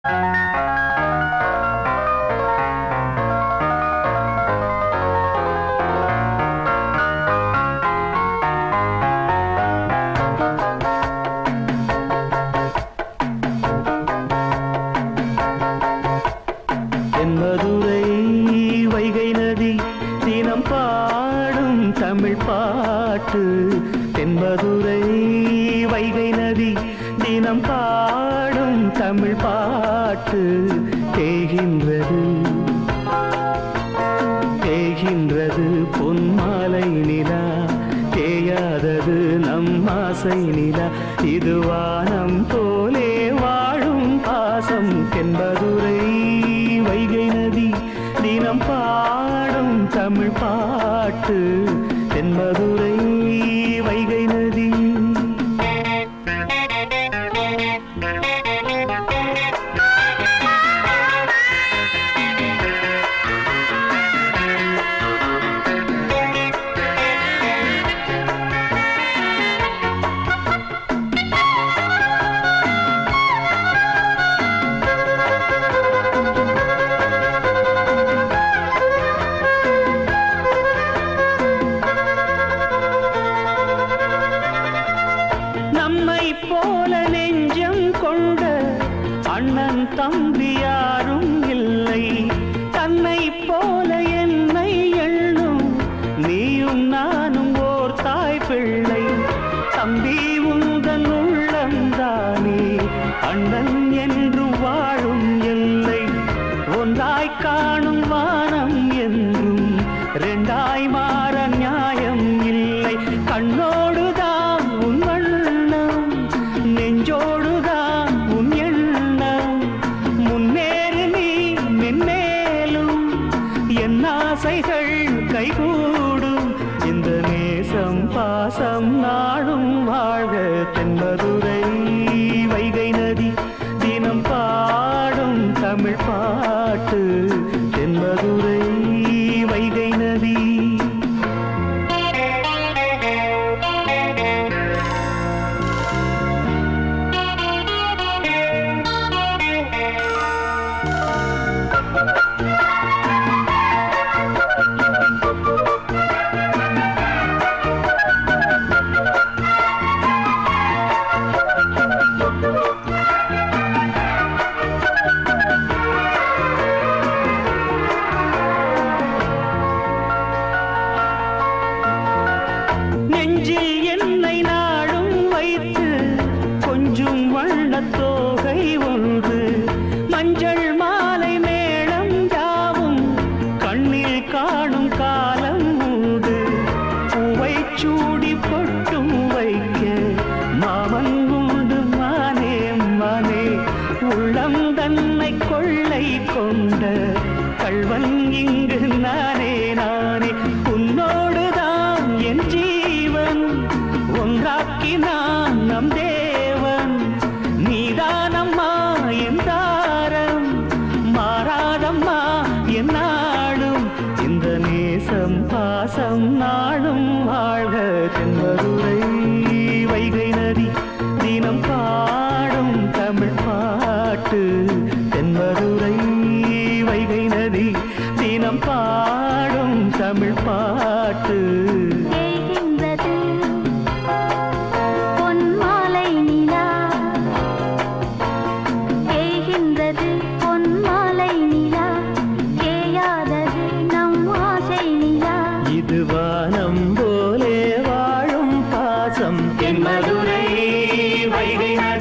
தென்மதுரை வைகை நதி தினம் பாடும் தமிழ் பாட்டு. தென்மதுரை வைகை நதி தினம் பாடும் தமிழ் பாட்டு. தேய்கின்றது தேய்கின்றது பொன்மாலை நிலா, தேயாதது நம் ஆசை நிலா. இது வானம் போலே வாழும் பாசம். தென்மதுரை வைகை நதி தினம் பாடும் தமிழ் பாட்டு. தென்மதுரை வைகை நதி. நம்மை போல நெஞ்சம் கொண்ட அண்ணன் தம்பி யாரும் இல்லை. தன்னை போல என்னை எண்ணும் நீயும் நானும் ஓர் தாய் பிள்ளை. தம்பி உந்தன் உள்ளந்தானே அண்ணன் என்று வாழும் எல்லை. ஒன்றாய் காணும் வானம் என்றும் ரெண்டாய் மாற நியாயம் இல்லை. கண்ணோடுதான் உன் வண்ணம், நெஞ்சோடுதான் உன் எண்ணம். முன்னேறு நீ மென்மேலும், என் ஆசைகள் கைகூடும். இந்த நேசம் பாசம் நாடும் வாழ்க. தென்மதுரை வைகை நதி தினம் பாடும் தமிழ் பாட்டு. தென்மதுரை வைகை நதி. நெஞ்சில் என்னை நாடும் வைத்து கொஞ்சம் வண்ணத்தோகை ஒன்று. மஞ்சள் மாலை மேளம் யாவும் கண்ணில் காணும் காலம் உண்டு. பூவை சூடி பொட்டும் வைக்க மாமன் உண்டு மானே மானே. உள்ளம் தன்னை கொள்ளை கொண்ட கள்வன் இங்கு நானே நானே. உன்னோடுதான் என் ஜீவன், ஒன்றாக்கினான் நம் தேவன். நீதானம்மா என் தாரம், மாறாதம்மா என் நாடும். இந்த நேசம் பாசம் நாடும் வாழ்க. தென்மதுரை வைகை நதி தினம் பாடும் தமிழ் பாட்டு. தென்மதுரை வைகை நதி தினம் பாடும் தமிழ் பாட்டு. தேய்கின்றது பொன்மாலை நிலா, தேய்கின்றது பொன்மாலை நிலா. தேயாதது நம் ஆசை நிலா. இது வானம் போலே வாழும் பாசம். தென்மதுரை வைகை நதி.